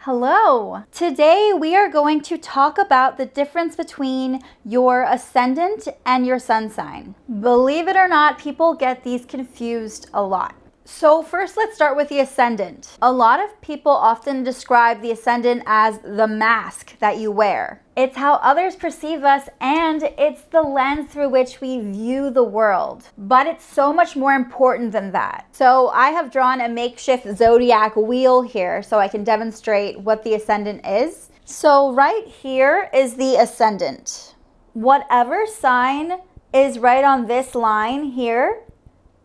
Hello! Today we are going to talk about the difference between your ascendant and your sun sign. Believe it or not, people get these confused a lot. So first, let's start with the ascendant. A lot of people often describe the ascendant as the mask that you wear. It's how others perceive us, and it's the lens through which we view the world. But it's so much more important than that. So I have drawn a makeshift zodiac wheel here so I can demonstrate what the ascendant is. So right here is the ascendant. Whatever sign is right on this line here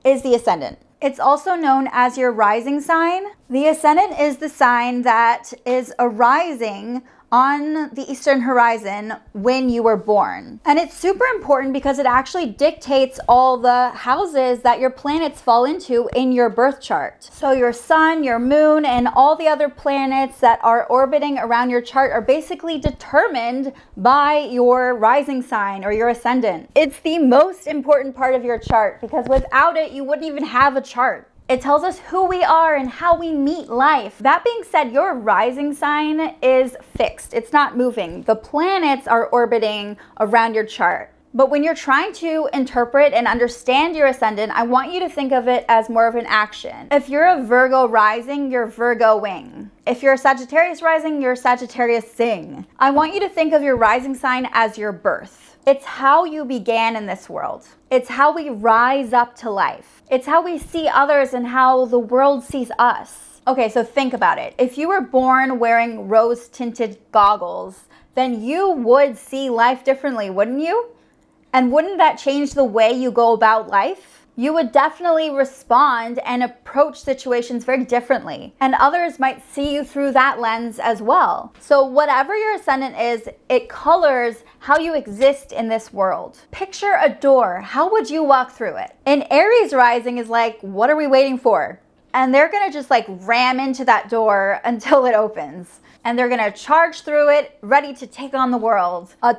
is the ascendant. It's also known as your rising sign. The ascendant is the sign that is arising on the eastern horizon when you were born. And it's super important because it actually dictates all the houses that your planets fall into in your birth chart. So your sun, your moon, and all the other planets that are orbiting around your chart are basically determined by your rising sign or your ascendant. It's the most important part of your chart because without it, you wouldn't even have a chart. It tells us who we are and how we meet life. That being said, your rising sign is fixed. It's not moving. The planets are orbiting around your chart. But when you're trying to interpret and understand your ascendant, I want you to think of it as more of an action. If you're a Virgo rising, you're Virgo-ing. If you're a Sagittarius rising, you're Sagittarius-ing. I want you to think of your rising sign as your birth. It's how you began in this world. It's how we rise up to life. It's how we see others and how the world sees us. Okay, so think about it. If you were born wearing rose-tinted goggles, then you would see life differently, wouldn't you? And wouldn't that change the way you go about life? You would definitely respond and approach situations very differently. And others might see you through that lens as well. So whatever your ascendant is, it colors how you exist in this world. Picture a door. How would you walk through it? An Aries rising is like, what are we waiting for? And they're gonna just like ram into that door until it opens. And they're gonna charge through it, ready to take on the world. A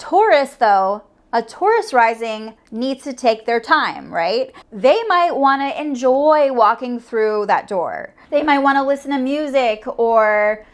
Taurus rising needs to take their time, right? They might want to enjoy walking through that door. They might want to listen to music or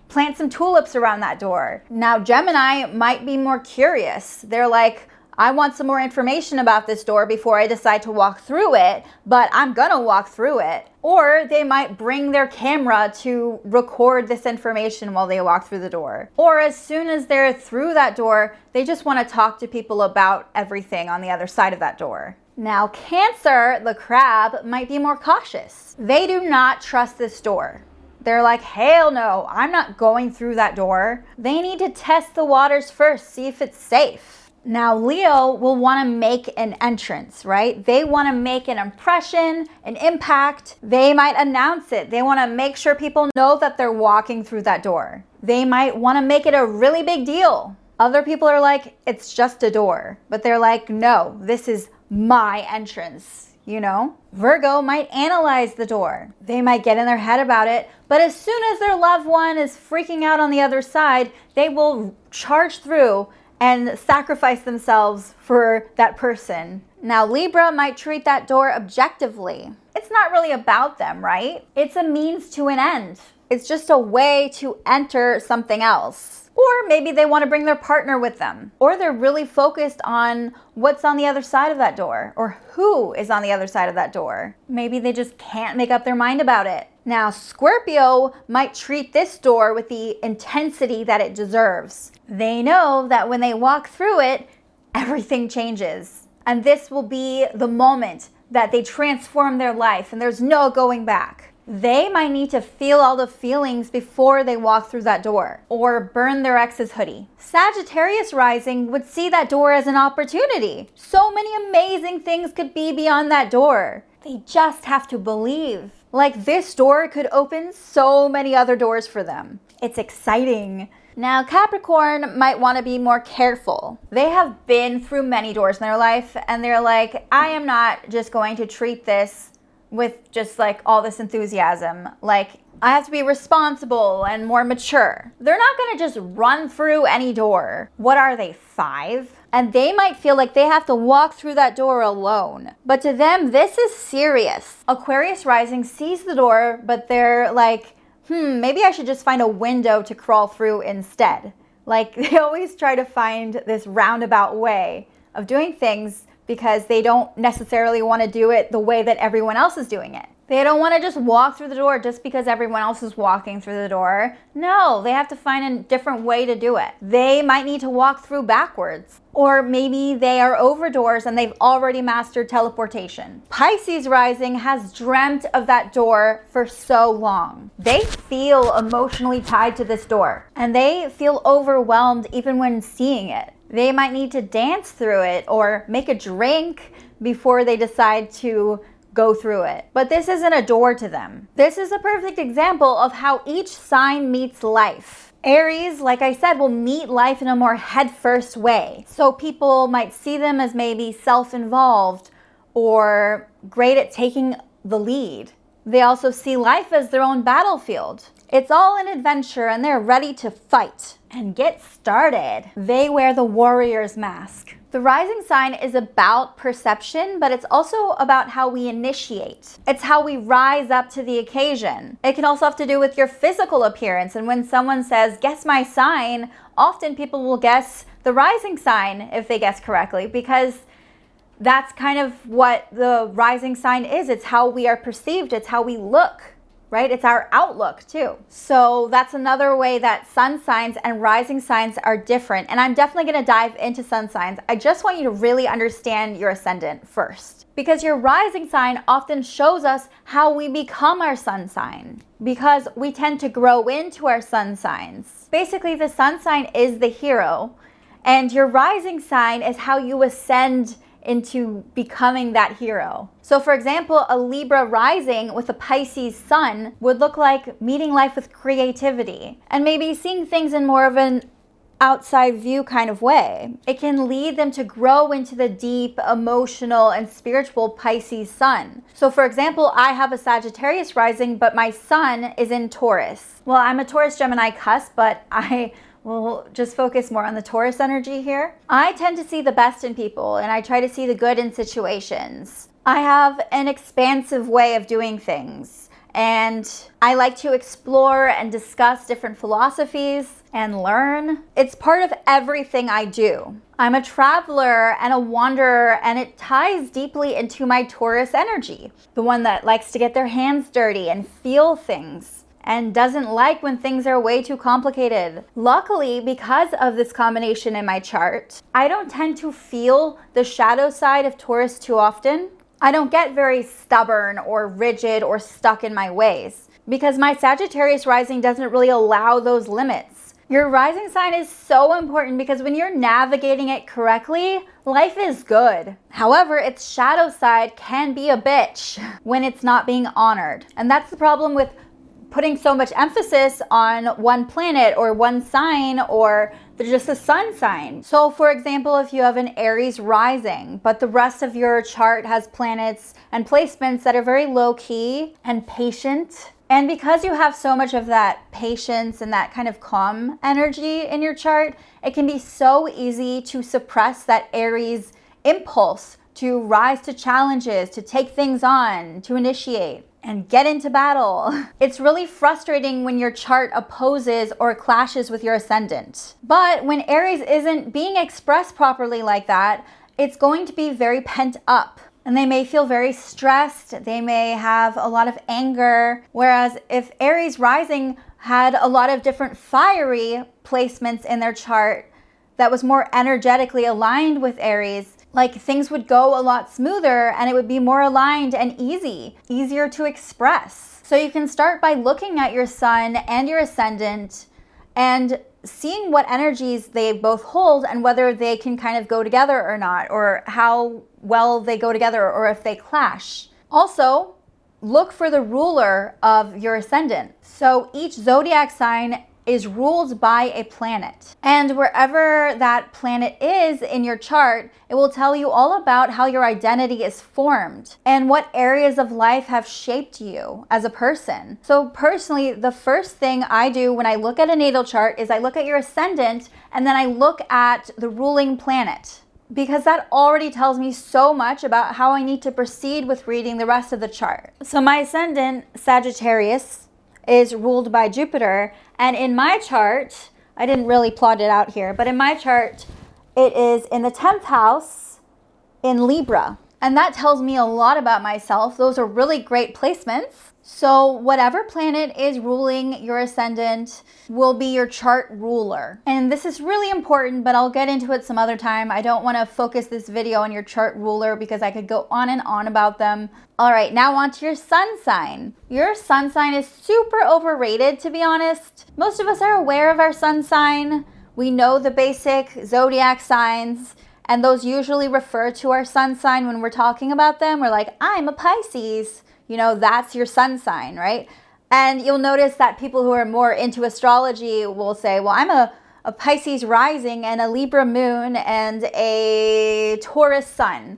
plant some tulips around that door. Now, Gemini might be more curious. They're like, I want some more information about this door before I decide to walk through it, but I'm gonna walk through it. Or they might bring their camera to record this information while they walk through the door. Or as soon as they're through that door, they just want to talk to people about everything on the other side of that door. Now, Cancer, the crab, might be more cautious. They do not trust this door. They're like, hell no, I'm not going through that door. They need to test the waters first, see if it's safe. Now, Leo will want to make an entrance, right? They want to make an impression, an impact. They might announce it. They want to make sure people know that they're walking through that door. They might want to make it a really big deal. Other people are like, it's just a door. But they're like, no, this is my entrance, you know? Virgo might analyze the door. They might get in their head about it. But as soon as their loved one is freaking out on the other side, they will charge through and sacrifice themselves for that person. Now, Libra might treat that door objectively. It's not really about them, right? It's a means to an end. It's just a way to enter something else. Or maybe they want to bring their partner with them. Or they're really focused on what's on the other side of that door, or who is on the other side of that door. Maybe they just can't make up their mind about it. Now, Scorpio might treat this door with the intensity that it deserves. They know that when they walk through it, everything changes. And this will be the moment that they transform their life and there's no going back. They might need to feel all the feelings before they walk through that door or burn their ex's hoodie. Sagittarius rising would see that door as an opportunity. So many amazing things could be beyond that door. They just have to believe. Like this door could open so many other doors for them. It's exciting. Now, Capricorn might want to be more careful. They have been through many doors in their life and they're like, I am not just going to treat this with just like all this enthusiasm. Like, I have to be responsible and more mature. They're not going to just run through any door. What are they, 5? And they might feel like they have to walk through that door alone. But to them, this is serious. Aquarius rising sees the door, but they're like maybe I should just find a window to crawl through instead. Like, they always try to find this roundabout way of doing things because they don't necessarily want to do it the way that everyone else is doing it. They don't want to just walk through the door just because everyone else is walking through the door. No, they have to find a different way to do it. They might need to walk through backwards. Or maybe they are over doors and they've already mastered teleportation. Pisces rising has dreamt of that door for so long. They feel emotionally tied to this door and they feel overwhelmed even when seeing it. They might need to dance through it or make a drink before they decide to go through it. But this isn't a door to them. This is a perfect example of how each sign meets life. Aries, like I said, will meet life in a more head-first way. So people might see them as maybe self-involved or great at taking the lead. They also see life as their own battlefield. It's all an adventure and they're ready to fight and get started. They wear the warrior's mask. The rising sign is about perception, but it's also about how we initiate. It's how we rise up to the occasion. It can also have to do with your physical appearance. And when someone says, guess my sign, often people will guess the rising sign if they guess correctly, because that's kind of what the rising sign is. It's how we are perceived. It's how we look. Right? It's our outlook too. So that's another way that sun signs and rising signs are different. And I'm definitely going to dive into sun signs. I just want you to really understand your ascendant first, because your rising sign often shows us how we become our sun sign, because we tend to grow into our sun signs. Basically, the sun sign is the hero and your rising sign is how you ascend into becoming that hero. So for example, a Libra rising with a Pisces sun would look like meeting life with creativity and maybe seeing things in more of an outside view kind of way. It can lead them to grow into the deep, emotional, and spiritual Pisces sun. So for example, I have a Sagittarius rising, but my sun is in Taurus. Well, I'm a Taurus Gemini cusp, but we'll just focus more on the Taurus energy here. I tend to see the best in people and I try to see the good in situations. I have an expansive way of doing things and I like to explore and discuss different philosophies and learn. It's part of everything I do. I'm a traveler and a wanderer, and it ties deeply into my Taurus energy, the one that likes to get their hands dirty and feel things and doesn't like when things are way too complicated. Luckily, because of this combination in my chart, I don't tend to feel the shadow side of Taurus too often. I don't get very stubborn or rigid or stuck in my ways because my Sagittarius rising doesn't really allow those limits. Your rising sign is so important because when you're navigating it correctly, life is good. However, its shadow side can be a bitch when it's not being honored. And that's the problem with putting so much emphasis on one planet or one sign or just a sun sign. So for example, if you have an Aries rising, but the rest of your chart has planets and placements that are very low key and patient, and because you have so much of that patience and that kind of calm energy in your chart, it can be so easy to suppress that Aries impulse to rise to challenges, to take things on, to initiate and get into battle. It's really frustrating when your chart opposes or clashes with your ascendant. But when Aries isn't being expressed properly like that, it's going to be very pent up. And they may feel very stressed. They may have a lot of anger. Whereas if Aries rising had a lot of different fiery placements in their chart that was more energetically aligned with Aries, like things would go a lot smoother and it would be more aligned and easier to express. So you can start by looking at your sun and your ascendant and seeing what energies they both hold and whether they can kind of go together or not, or how well they go together or if they clash. Also, look for the ruler of your ascendant. So each zodiac sign is ruled by a planet. And wherever that planet is in your chart, it will tell you all about how your identity is formed and what areas of life have shaped you as a person. So personally, the first thing I do when I look at a natal chart is I look at your ascendant and then I look at the ruling planet, because that already tells me so much about how I need to proceed with reading the rest of the chart. So my ascendant, Sagittarius, is ruled by Jupiter. And in my chart, I didn't really plot it out here, but in my chart, it is in the 10th house in Libra. And that tells me a lot about myself. Those are really great placements. So whatever planet is ruling your ascendant will be your chart ruler. And this is really important, but I'll get into it some other time. I don't want to focus this video on your chart ruler because I could go on and on about them. All right, now on to your sun sign. Your sun sign is super overrated, to be honest. Most of us are aware of our sun sign. We know the basic zodiac signs, and those usually refer to our sun sign when we're talking about them. We're like, I'm a Pisces. You know, that's your sun sign, right? And you'll notice that people who are more into astrology will say, well, I'm a Pisces rising and a Libra moon and a Taurus sun.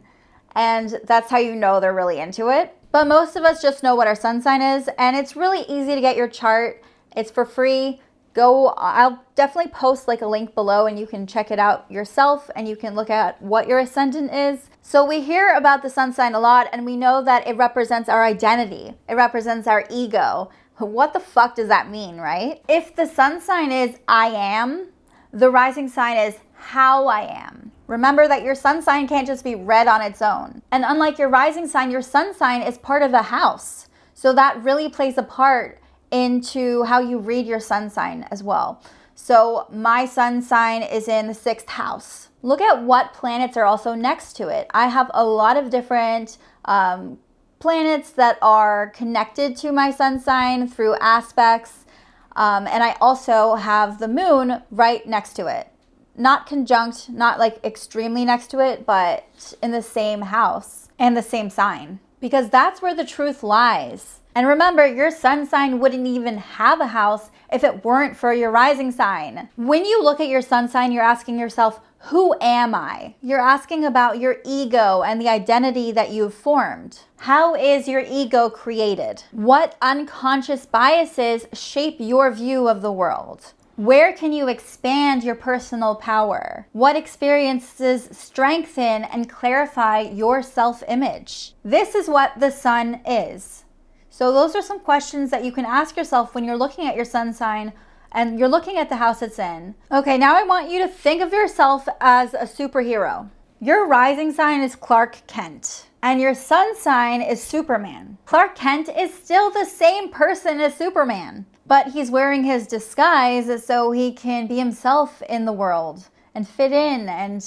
And that's how you know they're really into it. But most of us just know what our sun sign is. And it's really easy to get your chart. It's for free. I'll definitely post like a link below and you can check it out yourself and you can look at what your ascendant is. So we hear about the sun sign a lot and we know that it represents our identity. It represents our ego. What the fuck does that mean, right? If the sun sign is I am, the rising sign is how I am. Remember that your sun sign can't just be read on its own. And unlike your rising sign, your sun sign is part of a house. So that really plays a part into how you read your sun sign as well. So my sun sign is in the 6th house. Look at what planets are also next to it. I have a lot of different planets that are connected to my sun sign through aspects. And I also have the moon right next to it. Not conjunct, not like extremely next to it, but in the same house and the same sign. Because that's where the truth lies. And remember, your sun sign wouldn't even have a house if it weren't for your rising sign. When you look at your sun sign, you're asking yourself, who am I? You're asking about your ego and the identity that you've formed. How is your ego created? What unconscious biases shape your view of the world? Where can you expand your personal power? What experiences strengthen and clarify your self-image? This is what the sun is. So those are some questions that you can ask yourself when you're looking at your sun sign and you're looking at the house it's in. Okay, now I want you to think of yourself as a superhero. Your rising sign is Clark Kent and your sun sign is Superman. Clark Kent is still the same person as Superman, but he's wearing his disguise so he can be himself in the world and fit in and,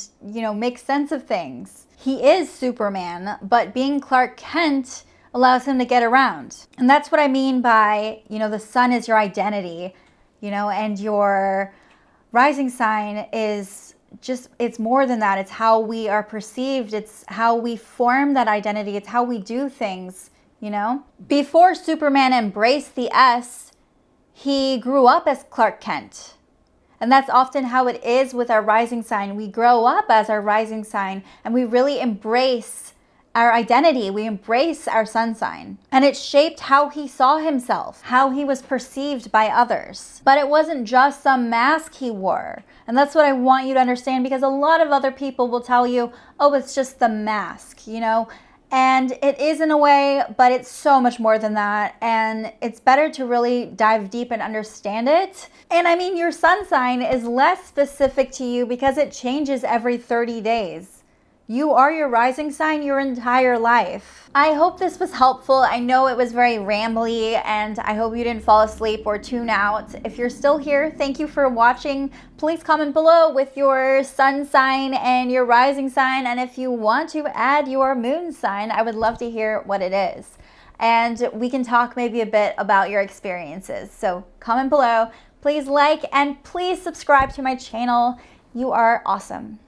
make sense of things. He is Superman, but being Clark Kent allows him to get around. And that's what I mean by, the sun is your identity, and your rising sign is just, it's more than that. It's how we are perceived. It's how we form that identity. It's how we do things, Before Superman embraced the S, he grew up as Clark Kent. And that's often how it is with our rising sign. We grow up as our rising sign and we really embrace our identity. We embrace our sun sign. And it shaped how he saw himself, how he was perceived by others. But it wasn't just some mask he wore. And that's what I want you to understand, because a lot of other people will tell you, oh, it's just the mask, And it is in a way, but it's so much more than that. And it's better to really dive deep and understand it. And I mean, your sun sign is less specific to you because it changes every 30 days. You are your rising sign your entire life. I hope this was helpful. I know it was very rambly and I hope you didn't fall asleep or tune out. If you're still here, thank you for watching. Please comment below with your sun sign and your rising sign. And if you want to add your moon sign, I would love to hear what it is. And we can talk maybe a bit about your experiences. So comment below. Please like and please subscribe to my channel. You are awesome.